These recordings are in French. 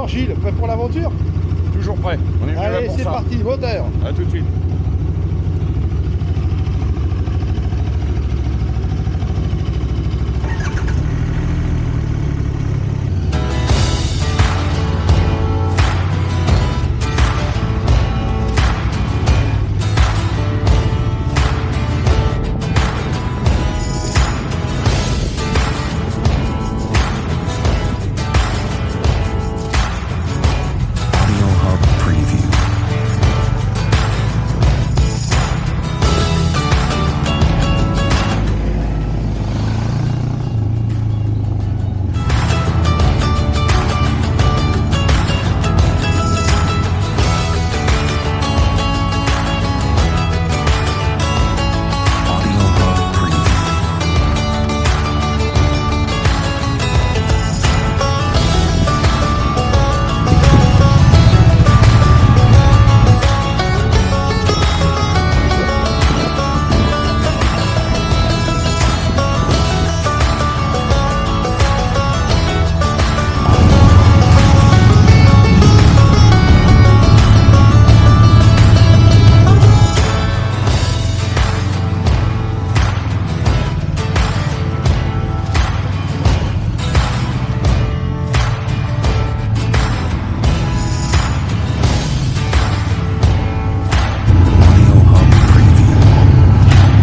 Alors Gilles, prêt pour l'aventure? Toujours prêt. On est venu là Allez, pour c'est ça. parti, moteur. À tout de suite. Audio Hub Preview. Audio Hub Preview. Audio Hub Preview. Audio Hub Preview.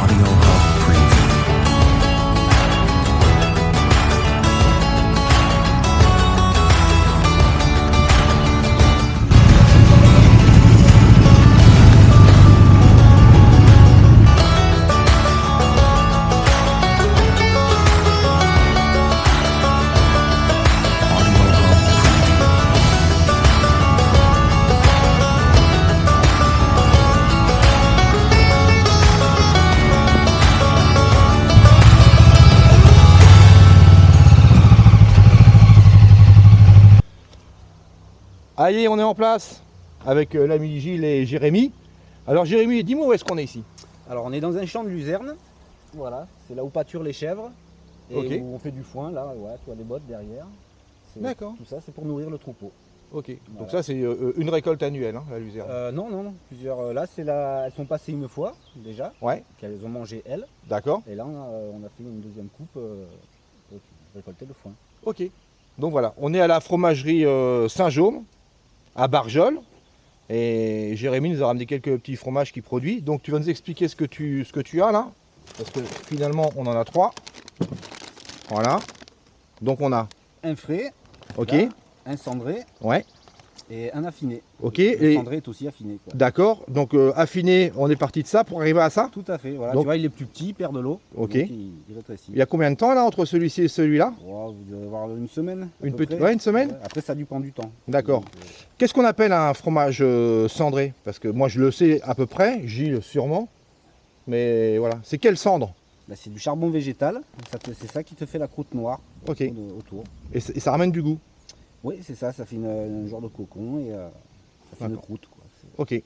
Audio Hub Preview. Allez, on est en place avec l'ami Gilles et Jérémy. Alors Jérémy, dis-moi où est-ce qu'on est ici? Alors on est dans un champ de luzerne, voilà, c'est là où pâturent les chèvres et Ok. où on fait du foin, là, voilà, tu vois les bottes derrière. D'accord. Tout ça c'est pour nourrir le troupeau. Ok, donc Voilà. ça c'est une récolte annuelle, hein, la luzerne. Non, plusieurs. Là elles sont passées une fois déjà, Ouais, qu'elles ont mangé elles, d'accord. et là on a fait une deuxième coupe pour récolter le foin. Ok. Donc voilà, on est à la fromagerie Saint-Jaume, à Barjol. Et Jérémy nous a ramené quelques petits fromages qu'il produit. Donc tu vas nous expliquer ce que tu as là. Parce que finalement on en a 3. Voilà. Donc on a. Un frais, Ok. là, un cendré Ouais. et un affiné. Ok. Le Et cendré est aussi affiné, quoi. d'accord. Donc affiné, on est parti de ça pour arriver à ça. Tout à fait, voilà. Donc- Tu vois il est plus petit, il perd de l'eau, Ok. donc il rétrécit. Il y a combien de temps là entre celui-ci et celui-là? Oh, vous devez avoir une semaine. à Une peu petite, près. ouais, une semaine. Ouais, après, ça dépend du temps. D'accord. Donc, Qu'est-ce qu'on appelle un fromage cendré? Parce que moi je le sais à peu près, Gilles sûrement. Mais voilà, c'est quelle cendre? bah, c'est du charbon végétal. C'est ça qui te fait la croûte noire Ok. autour. Et ça ramène du goût. Oui, c'est ça. Ça fait un genre de cocon et ça fait une D'accord. croûte, quoi. Ok.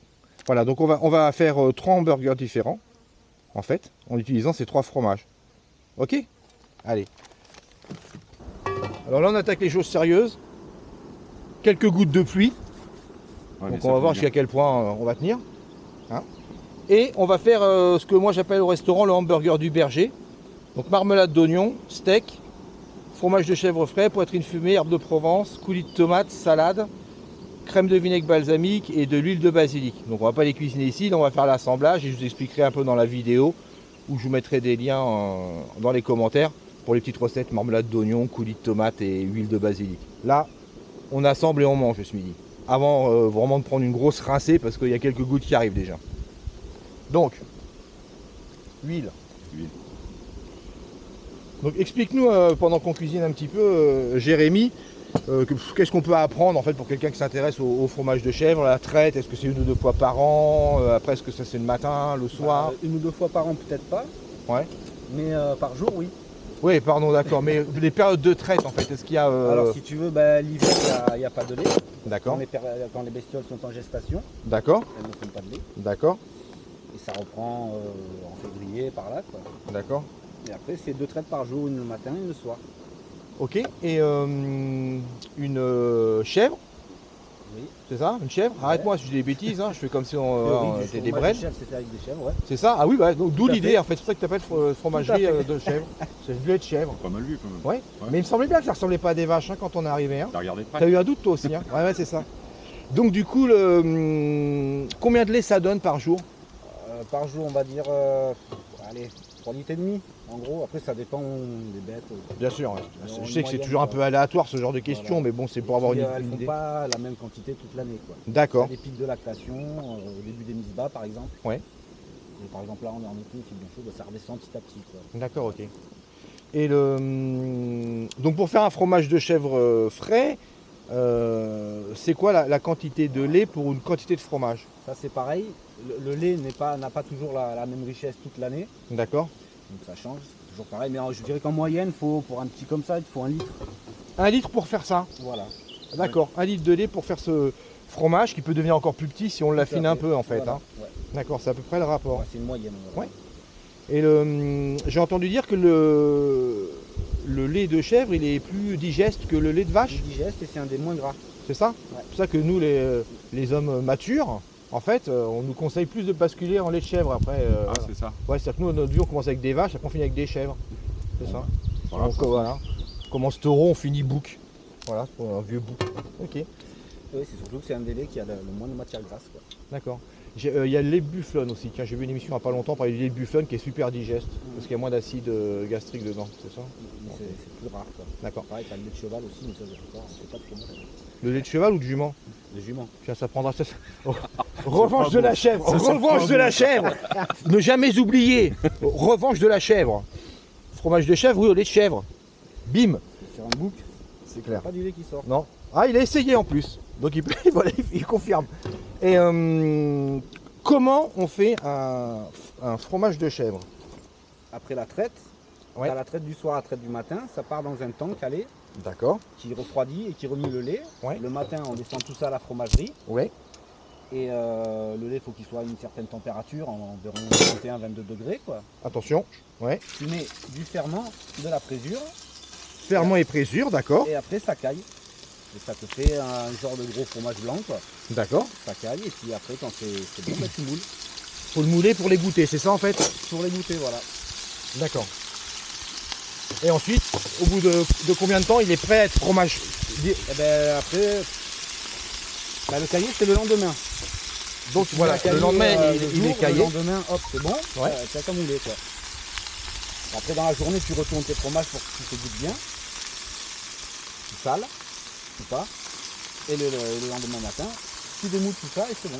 Voilà, donc on va faire 3 hamburgers différents, en fait, en utilisant ces 3 fromages. Ok? Allez. Alors là, on attaque les choses sérieuses. Quelques gouttes de pluie. Ouais, Donc mais on va ça voir fait jusqu'à quel point on va tenir. Hein. Et on va faire ce que moi j'appelle au restaurant le hamburger du berger. Donc marmelade d'oignon, steak, fromage de chèvre frais, poitrine fumée, herbe de Provence, coulis de tomates, salade, crème de vinaigre balsamique et de l'huile de basilic. Donc on va pas les cuisiner ici, là on va faire l'assemblage et je vous expliquerai un peu dans la vidéo où je vous mettrai des liens dans les commentaires pour les petites recettes marmelade d'oignon, coulis de tomates et huile de basilic. Là, on assemble et on mange ce midi. Avant vraiment de prendre une grosse rincée parce qu'il y a quelques gouttes qui arrivent déjà. Donc, huile. Huile. Donc explique-nous pendant qu'on cuisine un petit peu, Jérémy, qu'est-ce qu'on peut apprendre en fait pour quelqu'un qui s'intéresse au fromage de chèvre, la traite, est-ce que c'est 1 ou 2 fois par an, après est-ce que ça c'est le matin, le soir? 1 ou 2 fois par an peut-être pas, Ouais. mais par jour oui. Oui, pardon, d'accord. Mais les périodes de traite, en fait, est-ce qu'il y a... Alors si tu veux, l'hiver, il n'y a pas de lait. D'accord, Quand les bestioles sont en gestation, d'accord, elles ne font pas de lait. d'accord, Et ça reprend en février, par là, quoi. d'accord. Et après, c'est 2 traites par jour, une le matin, une le soir. Ok. Et une chèvre, Oui. c'est ça? Une chèvre? Arrête-moi si je dis des bêtises, hein. Je fais comme si on Théorie du était des fromage braides. de chèvre, c'est fait avec des chèvres, ouais. C'est ça? Ah oui, bah, donc d'où Tout à l'idée, fait. en fait. C'est pour ça que tu appelles fromagerie Tout à fait. de chèvre. C'est du lait de chèvre. Pas mal vu quand même. Ouais. Mais il me semblait bien que ça ressemblait pas à des vaches hein, quand on est arrivé. Hein. T'as regardé de T'as près? eu un doute toi aussi, hein? Ouais, c'est ça. Donc du coup, combien de lait ça donne par jour? Par jour, on va dire, allez, 3 litres et demi, en gros. Après, ça dépend des bêtes. Bien sûr, ouais. Mais Je en sais que c'est moyenne, toujours un quoi. peu aléatoire ce genre de questions, Voilà. mais bon, c'est Et pour avoir puis, une elles font idée. pas la même quantité toute l'année, quoi. Il y D'accord. a des pics de lactation, au début des mises bas, par exemple. Ouais. Et par exemple, là, on est en été, il fait bien chaud, ça redescend petit à petit, quoi. D'accord, ok. Et donc pour faire un fromage de chèvre frais, c'est quoi la quantité de lait pour une quantité de fromage? Ça, c'est pareil. Le lait n'a pas toujours la même richesse toute l'année. D'accord. Donc ça change, c'est toujours pareil. Mais je dirais qu'en moyenne, pour un petit comme ça, il te faut 1 litre. 1 litre pour faire ça? Voilà. D'accord. 1 litre de lait pour faire ce fromage qui peut devenir encore plus petit si on l'affine un peu en fait. Voilà. Hein. Ouais. D'accord, c'est à peu près le rapport. Ouais, c'est une moyenne. Voilà. Ouais. Et j'ai entendu dire que le lait de chèvre il est plus digeste que le lait de vache, Plus digeste et c'est un des moins gras. c'est ça? Ouais. C'est pour ça que nous les hommes matures, en fait, on nous conseille plus de basculer en lait de chèvre après. Ah, Voilà. c'est ça. Ouais, c'est-à-dire que nous, notre vie, on commence avec des vaches, après on finit avec des chèvres. C'est ça. Voilà, Donc voilà. On commence taureau, on finit bouc. Voilà, un vieux bouc. Ok, Oui, c'est surtout que c'est un des laits qui a le moins de matière grasse, quoi. d'accord. Il y a le lait de bufflone aussi. Tiens, j'ai vu une émission il n'y a pas longtemps parler du lait de bufflone qui est super digeste parce qu'il y a moins d'acide gastrique dedans, c'est ça? Mais c'est plus rare, quoi. D'accord. Pareil, t'as le lait de cheval aussi, mais ça, c'est pas de fromage. Le lait de cheval ou de jument? Les juments. Tiens, ça prendra ça. Oh, revanche pas de beau. la chèvre, Ça, c'est revanche pas de beau. la chèvre. Ne jamais oublier. Revanche de la chèvre. Fromage de chèvre, oui, au lait de chèvre. Bim. Sur un bouc, C'est il clair. pas du lait qui sort. Non. Ah, il a essayé en plus. Donc voilà, il confirme. Et comment on fait un fromage de chèvre? Après la traite, Ouais. t'as la traite du soir, la traite du matin, ça part dans un tank calé D'accord. qui refroidit et qui remue le lait. Ouais. Le matin, on descend tout ça à la fromagerie. Ouais. Et le lait, il faut qu'il soit à une certaine température, environ 21-22 degrés, quoi. Attention. Ouais. Tu mets du ferment, de la présure, Ferment et présure, d'accord. et après ça caille. Et ça te fait un genre de gros fromage blanc, quoi. D'accord. Ça caille, et puis après, quand c'est bon, tu moules. Faut le mouler pour les goûter, c'est ça en fait? Pour les goûter, voilà. D'accord. Et ensuite, au bout de combien de temps il est prêt à être fromage? Et ben après, le cahier, c'est le lendemain. Donc Tu voilà, mets un cahier, le lendemain le il est jour, caillé. Le lendemain, hop, c'est bon, Ouais. t'as qu'à mouler, quoi. Après, dans la journée, tu retournes tes fromages pour que tu te goûtes bien. Tu sales, ou pas. Et le lendemain matin, tu démoules tout ça et c'est bon.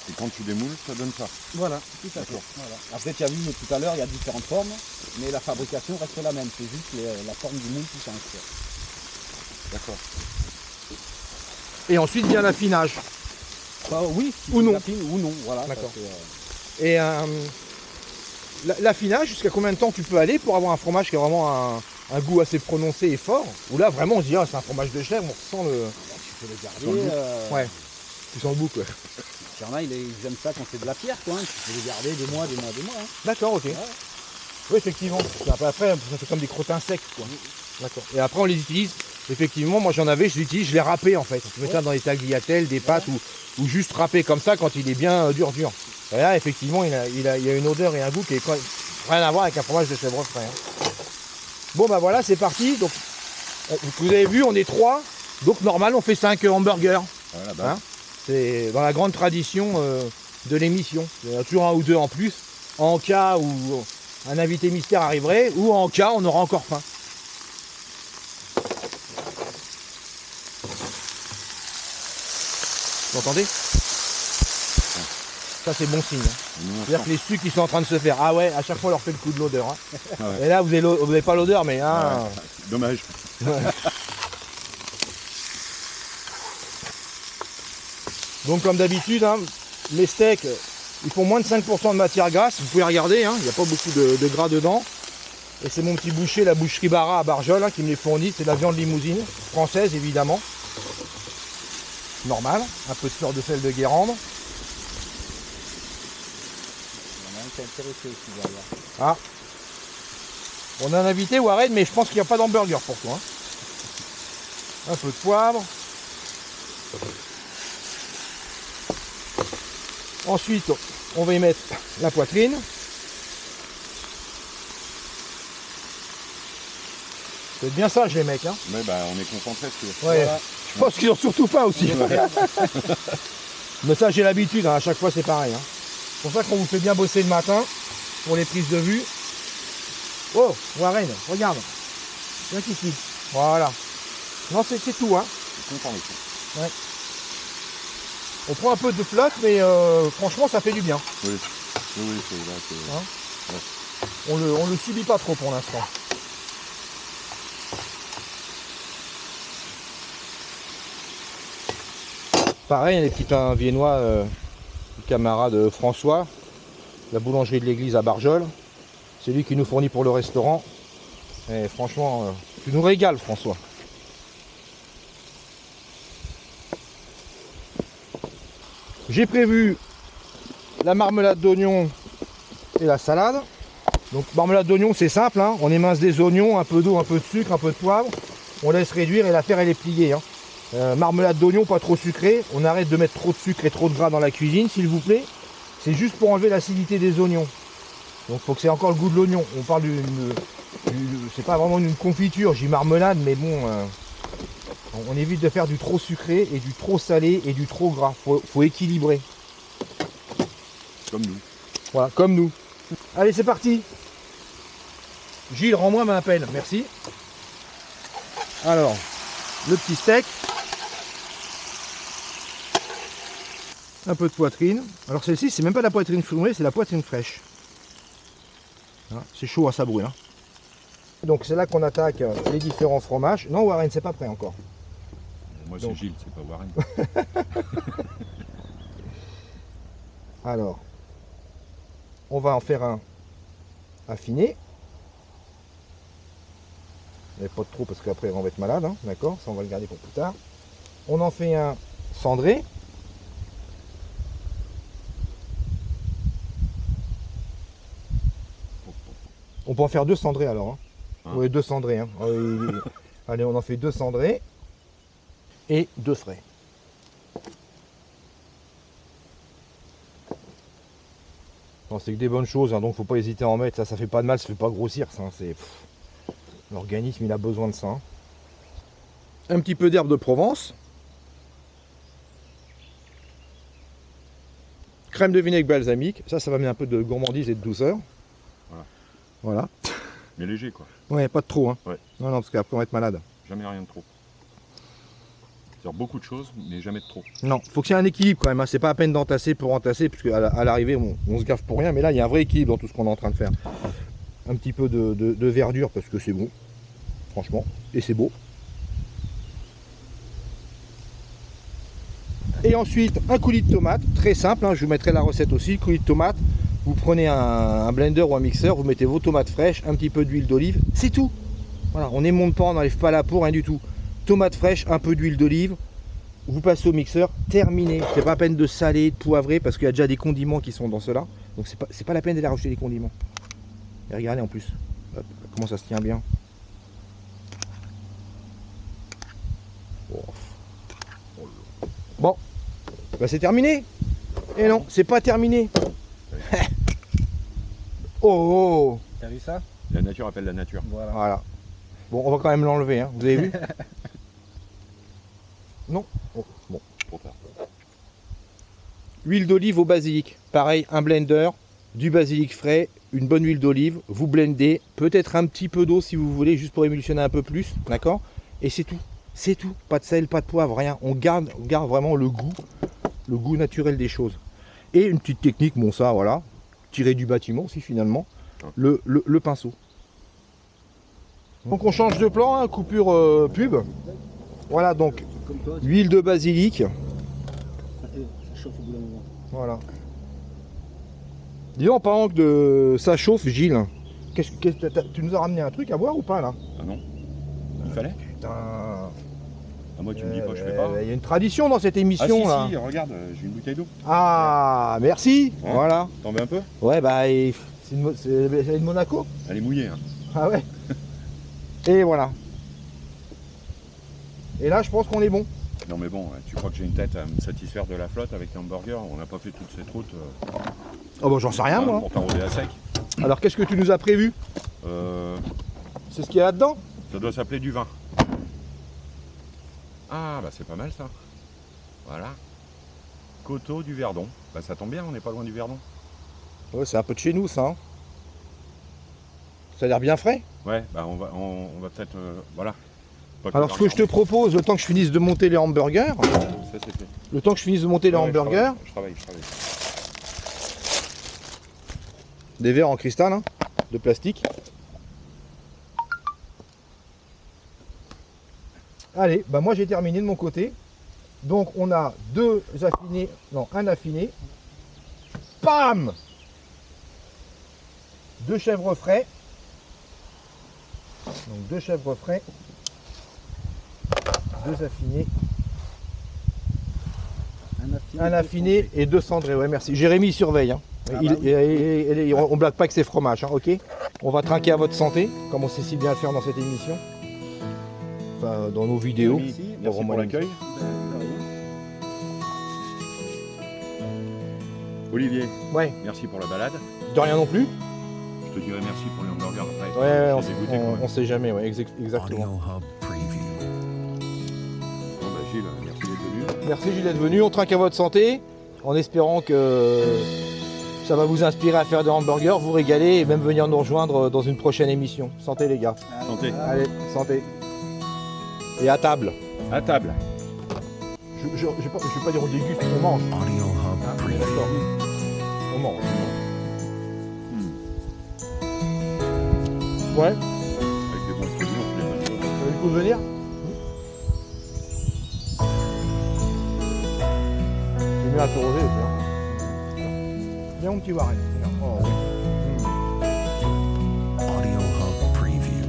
Et quand tu démoules, ça donne ça. Voilà, tout à fait. Voilà. Après, tu as vu tout à l'heure, il y a différentes formes, mais la fabrication reste la même. C'est juste la forme du moule qui change, quoi. D'accord. Et ensuite vient l'affinage. Enfin, oui, si Ou tu non. l'affines ou non. Voilà, ça, D'accord. c'est, Et l'affinage, jusqu'à combien de temps tu peux aller pour avoir un fromage qui a vraiment un goût assez prononcé et fort? Ou là vraiment on se dit ah, c'est un fromage de chèvre, on ressent le. tu peux le garder. Sur le bout. Ouais. Tu sens le goût quoi. Il y en a, ils aiment ça quand c'est de la pierre, quoi. Hein. Tu peux les garder des mois. Hein. D'accord, ok. Oui effectivement. Après ça fait comme des crottins secs quoi. D'accord. Et après on les utilise. Effectivement, moi j'en avais, je l'utilise, je les râpais en fait. On met ça dans des tagliatelles, des pâtes ou juste râper comme ça quand il est bien dur. Et là effectivement il y a une odeur et un goût qui est rien à voir avec un fromage de chèvre frais. Hein. Bon bah voilà, c'est parti. Donc vous avez vu, on est 3. Donc normal on fait 5 hamburgers. Voilà, bah. Hein. C'est dans la grande tradition de l'émission. Il y en a toujours un ou deux en plus, en cas où un invité mystère arriverait, ou en cas on aura encore faim. Vous entendez? Ça c'est bon signe. Hein. Nous, on C'est-à-dire que les sucres qui sont en train de se faire. Ah ouais, à chaque fois on leur fait le coup de l'odeur. Hein. Ouais. Et là vous avez pas l'odeur mais hein, Ouais. Dommage. Donc comme d'habitude, hein, les steaks, ils font moins de 5% de matière grasse. Vous pouvez regarder, hein, il n'y a pas beaucoup de gras dedans. Et c'est mon petit boucher, la boucherie Barra à Barjol, hein, qui me les fournit. C'est de la viande limousine, française évidemment. Normal, un peu de fleur de sel de Guérande. Il y en a un qui est intéressé aussi derrière. Ah. On a un invité, Warren, mais je pense qu'il n'y a pas d'hamburger pour toi. Hein. Un peu de poivre. Ensuite, on va y mettre la poitrine. C'est bien sage les mecs. Hein. Mais bah, on est concentré sur. Ouais. Voilà. Je pense qu'ils ont surtout faim aussi. Mais ça j'ai l'habitude, hein. À chaque fois c'est pareil. Hein. C'est pour ça qu'on vous fait bien bosser le matin pour les prises de vue. Oh, Warren, regarde. Viens ici. Voilà. Non, c'est tout. Hein. Je suis content aussi. On prend un peu de flotte, mais franchement, ça fait du bien. Oui, oui, oui, c'est là. Hein. On le subit pas trop pour l'instant. Pareil, les petits pains viennois du camarade François, la boulangerie de l'église à Barjol. C'est lui qui nous fournit pour le restaurant. Et franchement, tu nous régales, François. J'ai prévu la marmelade d'oignon et la salade. Donc marmelade d'oignon, c'est simple, hein. On émince des oignons, un peu d'eau, un peu de sucre, un peu de poivre. On laisse réduire et l'affaire elle est pliée. Hein. Marmelade d'oignon, pas trop sucrée. On arrête de mettre trop de sucre et trop de gras dans la cuisine, s'il vous plaît. C'est juste pour enlever l'acidité des oignons. Donc il faut que c'est encore le goût de l'oignon. On parle c'est pas vraiment une confiture, j'ai marmelade, mais bon, on évite de faire du trop sucré et du trop salé et du trop gras. Faut équilibrer. Comme nous. Voilà, comme nous. Allez, c'est parti. Gilles, rends-moi ma pelle, merci. Alors, le petit steak. Un peu de poitrine. Alors celle-ci, c'est même pas la poitrine fumée, c'est la poitrine fraîche. Hein, c'est chaud à ça brûle. Hein. Donc c'est là qu'on attaque les différents fromages. Non, Warren, c'est pas prêt encore. Moi, Donc. c'est Gilles, c'est pas Warren. Alors, on va en faire un affiné. Mais pas de trop parce qu'après on va être malade, hein, d'accord? Ça on va le garder pour plus tard. On en fait un cendré. On peut en faire 2 cendrés alors. Hein. Hein? Oui, 2 cendrés. Hein. Allez, on en fait 2 cendrés et 2 frais. Non, c'est que des bonnes choses, hein, donc faut pas hésiter à en mettre. Ça fait pas de mal, ça fait pas grossir. Ça, c'est l'organisme, il a besoin de ça. Hein. Un petit peu d'herbe de Provence. Crème de vinaigre balsamique. Ça va mettre un peu de gourmandise et de douceur. Voilà. Mais léger, quoi. Ouais, pas de trop. Hein. Ouais. Non, parce qu'après on va être malade. Jamais rien de trop. C'est-à-dire beaucoup de choses, mais jamais de trop. Non, faut qu'il y ait un équilibre quand même. Hein. C'est pas à peine d'entasser pour entasser, parce qu'à l'arrivée, on se gaffe pour rien. Mais là, il y a un vrai équilibre dans tout ce qu'on est en train de faire. Un petit peu de verdure, parce que c'est bon. Franchement. Et c'est beau. Et ensuite, un coulis de tomate. Très simple, hein. Je vous mettrai la recette aussi. Coulis de tomate. Vous prenez un blender ou un mixeur, vous mettez vos tomates fraîches, un petit peu d'huile d'olive. C'est tout. Voilà, on n'émonte pas, on n'enlève pas la peau, rien du tout. Tomates fraîches, un peu d'huile d'olive. Vous passez au mixeur, terminé. C'est pas la peine de saler, de poivrer, parce qu'il y a déjà des condiments qui sont dans cela. Donc c'est pas la peine d'aller rajouter des condiments. Et regardez en plus, hop, comment ça se tient bien. Bon, bah c'est terminé. Et non, c'est pas terminé. Oh, T'as vu ça? La nature appelle la nature. Voilà. voilà. Bon, on va quand même l'enlever, hein. Vous avez vu? Non. Oh, bon. Trop tard. Huile d'olive au basilic. Pareil, un blender, du basilic frais, une bonne huile d'olive. Vous blendez, peut-être un petit peu d'eau si vous voulez, juste pour émulsionner un peu plus, d'accord? Et c'est tout. C'est tout. Pas de sel, pas de poivre, rien. On garde vraiment le goût naturel des choses. Et une petite technique, bon ça, voilà, tiré du bâtiment aussi finalement, le pinceau. Donc on change de plan, hein, coupure pub. Voilà donc, huile de basilic. Ça chauffe au bout d'un moment. Voilà. Dis donc, en parlant de ça chauffe, Gilles, Tu nous as ramené un truc à boire ou pas là? Ah non? Il fallait? Putain. Ah, moi, tu me dis pas, je fais pas. Il y a une tradition dans cette Ah émission si, là. si, regarde, j'ai une bouteille d'eau. Ah, merci. Hein? Voilà. T'en veux un peu? Ouais, bah, c'est de Monaco. Elle est mouillée. Hein. Ah ouais. Et voilà. Et là, je pense qu'on est bon. Non mais bon, tu crois que j'ai une tête à me satisfaire de la flotte avec l'hamburger? On n'a pas fait toute cette route Oh bah, j'en sais rien moi. pour pas rouler à sec. Alors, qu'est-ce que tu nous as prévu? C'est ce qu'il y a là-dedans? Ça doit s'appeler du vin. Ah bah c'est pas mal ça. Voilà. Coteau du Verdon. Bah ça tombe bien, on n'est pas loin du Verdon. Ouais, c'est un peu de chez nous ça. Hein. Ça a l'air bien frais. Ouais, bah on va peut-être... voilà. Pas Alors, ce que je te propose, le temps que je finisse de monter les hamburgers, Ça c'est fait. le temps que je finisse de monter les Ouais, hamburgers, Je travaille. des verres en cristal, hein, de plastique. Allez, bah moi j'ai terminé de mon côté. Donc on a un affiné. Pam! 2 chèvres frais. Donc 2 chèvres frais. 2 affinés. Un affiné et 2 cendrés. Ouais, merci. Jérémy surveille. Hein. On blague pas que c'est fromage, hein, ok? On va trinquer à votre santé, comme on sait si bien le faire dans cette émission. Enfin, dans nos vidéos. Merci pour l'accueil. Olivier, Ouais, merci pour la balade. de rien non plus. Je te dirai merci pour les hamburgers après. Ouais, J'ai dégoûté, quand même. on sait jamais, ouais, exactement. Audio Hub Preview. Bon bah Gilles, merci d'être venu. Merci Gilles d'être venu, on trinque à votre santé, en espérant que ça va vous inspirer à faire des hamburgers, vous régaler et même venir nous rejoindre dans une prochaine émission. Santé les gars. Santé. Allez, santé. Et à table. À table. Je vais pas dire on déguste, on mange. Audio Hub Hein, Preview. d'accord. On mange. Ouais, Avec des bons produits, on fait les bonnes choses. ça vaut le coup de venir. J'ai mis un peu rosé aussi. Hein. Viens mon petit Warren. Viens. Oh, oui. Audio Hub Preview.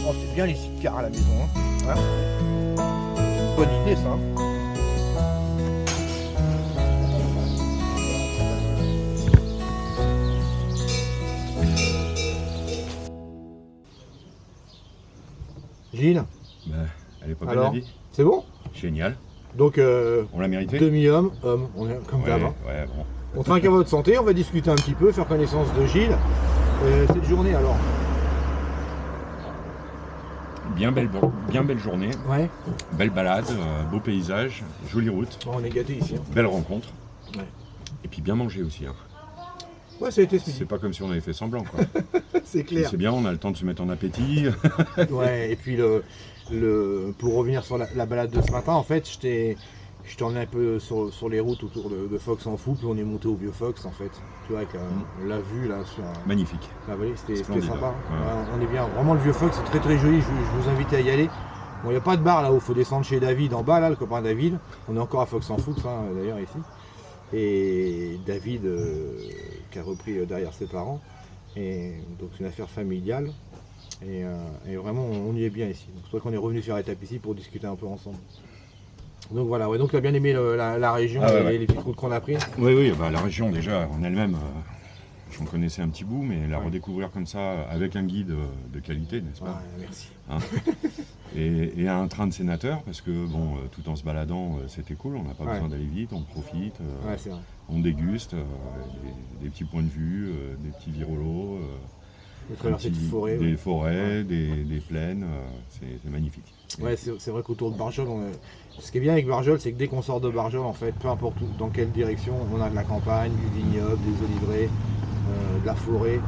Oh, c'est bien les sicars à la maison. Hein. Hein, c'est une bonne idée ça. Hein. Gilles, Bah, elle est pas belle Alors la vie. c'est bon? Génial. Donc, On l'a mérité. demi-homme, homme, on est comme Ouais, d'hab. Hein. ouais, bon. On trinque à votre santé, on va discuter un petit peu, faire connaissance de Gilles. Cette journée alors? Bien belle journée, Ouais. belle balade, beau paysage, jolie route, On est gâtés ici. Hein. belle rencontre. Ouais. Et puis bien manger aussi. Hein. Ouais, ça a été ce midi. C'est pas comme si on avait fait semblant. Quoi. C'est clair. C'est bien, on a le temps de se mettre en appétit. Ouais, et puis pour revenir sur la balade de ce matin, en fait, je t'en ai un peu sur les routes autour de Fox en fou, puis on est monté au vieux Fox en fait. Tu vois, avec la vue là sur Magnifique. la vallée, c'était Splendide, sympa. ouais. Ouais, on est bien. Vraiment le vieux Fox, c'est très très joli, je vous invite à y aller. Bon, il n'y a pas de bar là où il faut descendre chez David en bas, là, le copain David. On est encore à Fox en Foot, hein, d'ailleurs, ici. Et David qui a repris derrière ses parents. Et donc c'est une affaire familiale. Et vraiment, on y est bien ici. Donc, c'est pour ça qu'on est revenu faire étape ici pour discuter un peu ensemble. Donc voilà, ouais, donc tu as bien aimé la région Ah ouais, et ouais. les petites routes qu'on a prises. Oui, bah, la région déjà en elle-même, j'en connaissais un petit bout, mais la Ouais. redécouvrir comme ça avec un guide de qualité, n'est-ce Ouais, pas? merci. Et un train de sénateur, parce que bon, tout en se baladant, c'était cool, on n'a pas Ouais. besoin d'aller vite, on profite, Ouais, c'est vrai. on déguste, des petits points de vue, des petits virolos, Les traversées de forêt. des Ouais. forêts, des plaines, c'est magnifique. Ouais, c'est vrai qu'autour de Barjol, ce qui est bien avec Barjol, c'est que dès qu'on sort de Barjol, en fait, peu importe dans quelle direction, on a de la campagne, du vignoble, des oliveraies, de la forêt.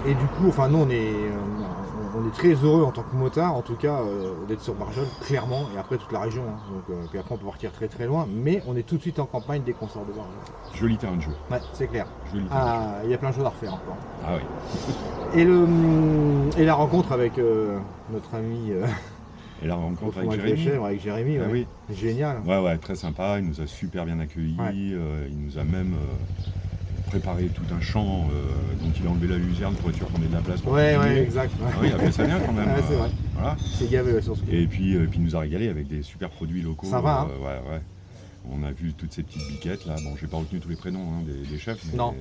Et du coup, enfin, nous, on est très heureux en tant que motard, en tout cas, d'être sur Barjol, clairement, et après toute la région. Hein. Donc, puis après, on peut partir très très loin, mais on est tout de suite en campagne dès qu'on sort de Barjol. Joli terrain de jeu. Ouais, c'est clair. Joli terrain de jeu. Ah, il y a plein de choses à refaire encore. Ah oui. Et la rencontre avec notre ami Et la au rencontre avec fromage de Jérémy. chèvre, avec Jérémy, Ah ouais. oui. Génial. Ouais, très sympa, il nous a super bien accueillis, Ouais. il nous a même préparé tout un champ, donc il a enlevé la luzerne pour être sûr qu'on ait de la place pour Ouais, continuer. exact. Ah oui, il a fait ça bien quand même. Ouais, c'est vrai. Voilà. C'est gavé sur ce coup. Et puis il nous a régalé avec des super produits locaux. Sympa, hein. Ouais. On a vu toutes ces petites biquettes là. Bon, j'ai pas retenu tous les prénoms hein, des chefs. Mais Non.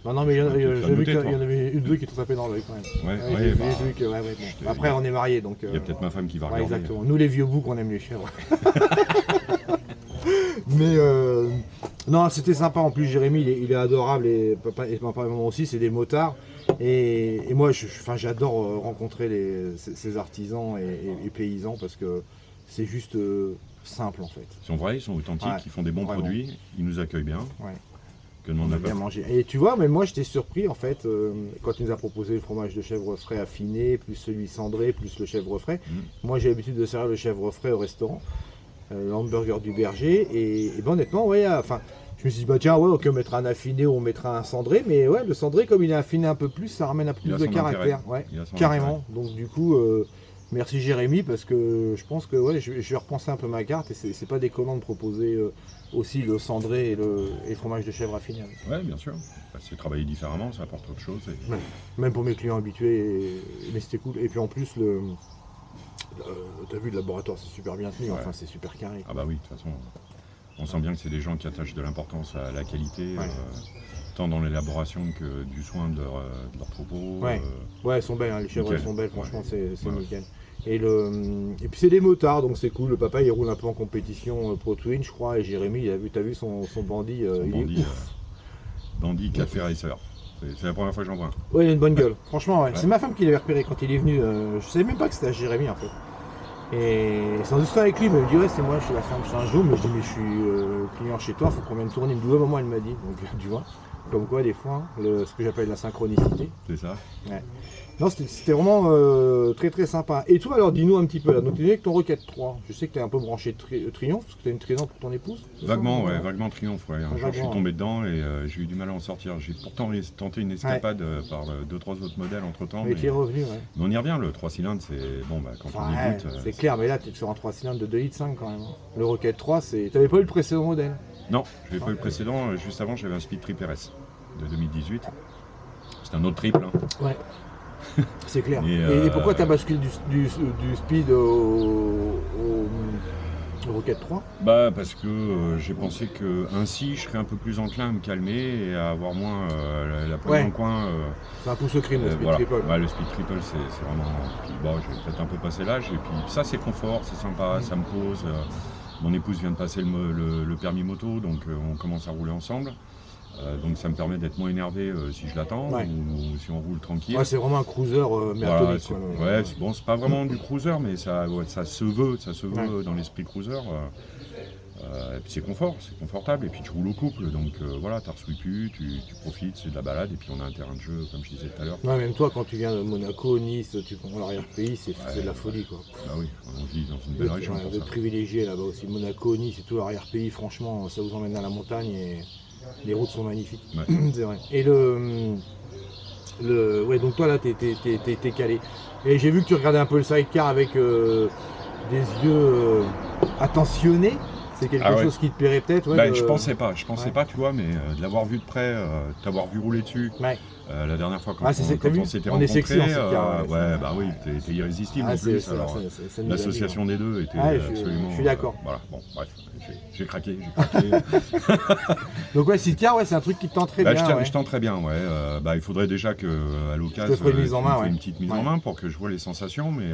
Non, mais Tu vas j'ai vu noter, qu'il toi. y en avait une ou deux qui t'ont tapé dans l'œil quand même. Ouais, J'ai bah, vu que, ouais, bon. je te- Après, on est mariés, donc... il y a peut-être ma femme qui va ouais, regarder. exactement. Nous, les vieux boucs, on aime les chèvres. Mais non, c'était sympa. En plus, Jérémy, il est adorable et papa et maman aussi, c'est des motards. Et moi, j'adore rencontrer ces artisans et paysans parce que c'est juste simple en fait. Ils sont vrais, ils sont authentiques, Ouais, ils font des bons vraiment. produits, ils nous accueillent bien. Ouais. Que nous, on On a n'a bien pas. mangé. Et tu vois, mais moi j'étais surpris en fait quand il nous a proposé le fromage de chèvre frais affiné, plus celui cendré, plus le chèvre frais. Moi j'ai l'habitude de servir le chèvre frais au restaurant, le hamburger du berger. Et ben, honnêtement, ouais, enfin, je me suis dit, bah tiens, ouais, ok, on mettra un affiné ou on mettra un cendré. Mais ouais, le cendré, comme il est affiné un peu plus, ça ramène un peu Il a plus de son caractère. intérêt. Ouais, Il a son carrément. Donc du coup, merci Jérémy parce que je pense que ouais, je vais repenser un peu ma carte et c'est pas déconnant de proposer aussi le cendré et le fromage de chèvre affiné. Ouais, bien sûr. Bah, c'est travailler différemment, ça apporte autre chose. Et... Ouais. Même pour mes clients habitués, mais c'était cool. Et puis en plus, t'as vu, le laboratoire c'est super bien tenu, Ouais. enfin c'est super carré. Ah bah oui, de toute façon, on sent bien que c'est des gens qui attachent de l'importance à la qualité, Ouais. tant dans l'élaboration que du soin de leur troupeau. Ouais. Ouais, elles sont belles, hein, les chèvres nickel. elles sont belles, franchement c'est Ouais. nickel. Et puis c'est des motards, donc c'est cool. Le papa il roule un peu en compétition Pro Twin, je crois, et Jérémy, t'as vu son bandit, Son il bandit, est ouf. Bandit Café Racer. C'est la première fois que j'en vois un. Ouais, il a une bonne gueule, franchement, ouais. Ouais. C'est ma femme qui l'avait repéré quand il est venu. Je savais même pas que c'était à Jérémy en fait. Et sans doute avec lui, mais il me dit ouais c'est moi, je suis la femme Saint-Jean, mais je dis mais je suis client chez toi, faut qu'on vienne tourner. Il me dit ouais maman elle m'a dit, donc tu vois, comme quoi des fois, hein, ce que j'appelle la synchronicité. C'est ça. Ouais. Non c'était vraiment très très sympa. Et toi alors dis-nous un petit peu là, donc tu es avec ton Rocket 3, je sais que tu es un peu branché Triomphe, parce que tu as une Triomphe pour ton épouse. c'est ça Vaguement, ouais, vaguement Triomphe. Ouais. Un jour, je suis Vaguement, tombé dedans et j'ai eu du mal à en sortir. J'ai pourtant tenté une escapade par 2-3 autres modèles entre temps. Mais tu es revenu, ouais. Mais on y revient, le 3 cylindres, c'est bon, bah, quand Enfin, on y ouais, goûte. c'est clair, mais là tu es sur un 3 cylindres de 2,5 litres quand même. Hein. Le Rocket 3, t'avais pas eu le précédent modèle. Non, je n'avais pas eu le précédent. Juste avant, j'avais un Speed Trip RS de 2018. C'est un autre triple. Hein. Ouais. C'est clair. Et pourquoi tu as basculé du speed au Rocket 3? Bah parce que j'ai pensé que ainsi je serais un peu plus enclin à me calmer et à avoir moins la poigne en coin. C'est un pouce au crime le speed voilà. triple. Ouais, le speed triple c'est vraiment. Puis bon, j'ai peut-être un peu passé l'âge et puis ça c'est confort, c'est sympa, ça me pose. Mon épouse vient de passer le permis moto, donc on commence à rouler ensemble. Donc ça me permet d'être moins énervé si je l'attends ou si on roule tranquille. Ouais, c'est vraiment un cruiser mertonique. Voilà, c'est pas vraiment du cruiser, mais ça se veut dans l'esprit cruiser. Et puis c'est confortable, et puis tu roules au couple, donc voilà, t'arsuis plus, tu profites, c'est de la balade, et puis on a un terrain de jeu, comme je disais tout à l'heure. Ouais, même toi, quand tu viens de Monaco, Nice, tu prends l'arrière-pays, c'est de la folie, quoi. Bah oui, on vit dans une belle région pour Vous êtes ça. privilégié là-bas aussi. Monaco, Nice et tout l'arrière-pays, franchement, ça vous emmène dans la montagne et les routes sont magnifiques. Ouais. C'est vrai. Et ouais, donc toi là, t'es calé. Et j'ai vu que tu regardais un peu le sidecar avec des yeux attentionnés. C'est quelque chose qui te plairait peut-être, ouais, bah, je pensais pas, tu vois, mais de l'avoir vu de près, t'avoir vu rouler dessus, ouais. La dernière fois quand on on s'était on est sexy rencontrés, en sidecar, ouais, bah oui, t'es irrésistible en plus, alors l'association des deux était absolument... Je suis d'accord. Voilà, bon, bref, j'ai craqué. Donc ouais, sidecar, ouais, c'est un truc qui te tente très bien. Je tente très bien, ouais. Bah, il faudrait déjà qu'à l'occasion, tu me une petite mise en main pour que je vois les sensations, mais...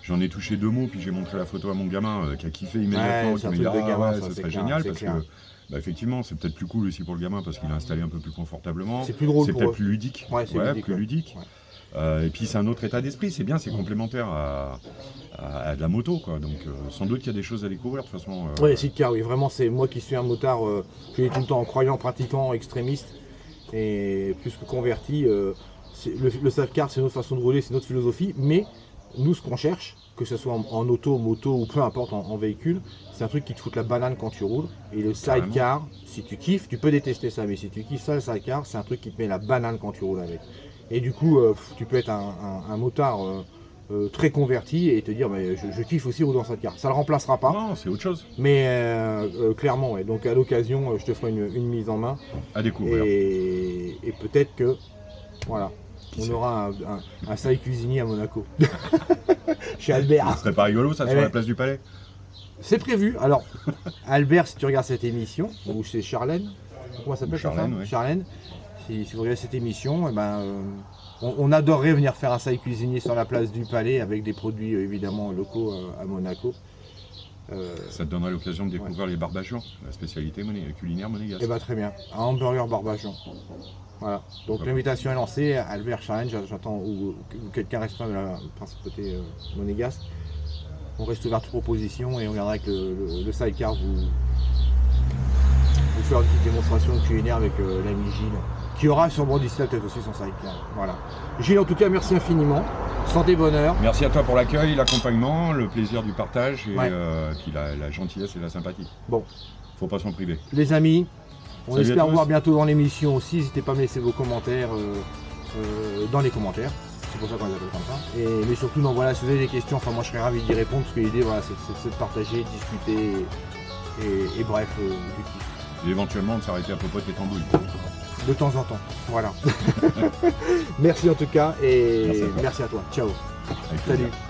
J'en ai touché 2 mots, puis j'ai montré la photo à mon gamin qui a kiffé immédiatement, qui m'a dit ce serait génial, parce que bah, effectivement c'est peut-être plus cool aussi pour le gamin parce qu'il est installé un peu plus confortablement. C'est plus drôle, c'est peut-être plus ludique. Ouais, plus ludique. Et puis c'est un autre état d'esprit, c'est bien, c'est complémentaire à de la moto, quoi. Donc sans doute qu'il y a des choses à découvrir de toute façon. Ouais, sidecar, oui, vraiment c'est moi qui suis un motard, je l'ai tout le temps en croyant, pratiquant, extrémiste et plus que converti. Le sidecar c'est notre façon de rouler, c'est notre philosophie, mais nous, ce qu'on cherche, que ce soit en auto, moto ou peu importe en véhicule, c'est un truc qui te fout la banane quand tu roules. Et le sidecar, si tu kiffes, tu peux détester ça, mais si tu kiffes ça, le sidecar, c'est un truc qui te met la banane quand tu roules avec. Et du coup, tu peux être un motard très converti et te dire, mais je kiffe aussi rouler en sidecar. Ça ne le remplacera pas. Non, c'est autre chose. Mais clairement, ouais. Donc à l'occasion, je te ferai une mise en main. À découvrir. Et et peut-être que, voilà, on aura un side cuisinier à Monaco. Chez Albert. Ce serait pas rigolo ça sur la place du Palais? C'est prévu. Alors, Albert, si tu regardes cette émission, ou c'est Charlène, comment ça s'appelle? Charlène, oui. Charlène. Si vous regardez cette émission, eh ben, on adorerait venir faire un side cuisinier sur la place du Palais avec des produits évidemment locaux à Monaco. Ça te donnerait l'occasion de découvrir les barbagians, la spécialité culinaire monégasque. Eh ben, très bien, un hamburger barbagian. Voilà. Donc l'invitation est lancée, Albert, Charlène, j'attends, ou quelqu'un restera de la principauté monégasque. On reste ouvert à toute proposition et on viendra avec le sidecar vous faire une petite démonstration culinaire avec l'ami Gilles, qui aura sûrement d'ici là peut-être aussi son sidecar. Voilà. Gilles, en tout cas, merci infiniment. Santé, bonheur. Merci à toi pour l'accueil, l'accompagnement, le plaisir du partage et Ouais. puis la gentillesse et la sympathie. Bon, Faut pas s'en priver. les amis, on Salut à espère tous. vous voir bientôt dans l'émission aussi. N'hésitez pas à me laisser vos commentaires dans les commentaires. C'est pour ça qu'on les appelle comme ça. Mais surtout, non, voilà, si vous avez des questions, enfin moi je serais ravi d'y répondre parce que l'idée, voilà, c'est de partager, de discuter et bref, du kiff. Et éventuellement de s'arrêter à popote et tambouille. De temps en temps. Voilà. Merci en tout cas et Merci à toi. merci à toi. Ciao. Avec plaisir. Salut.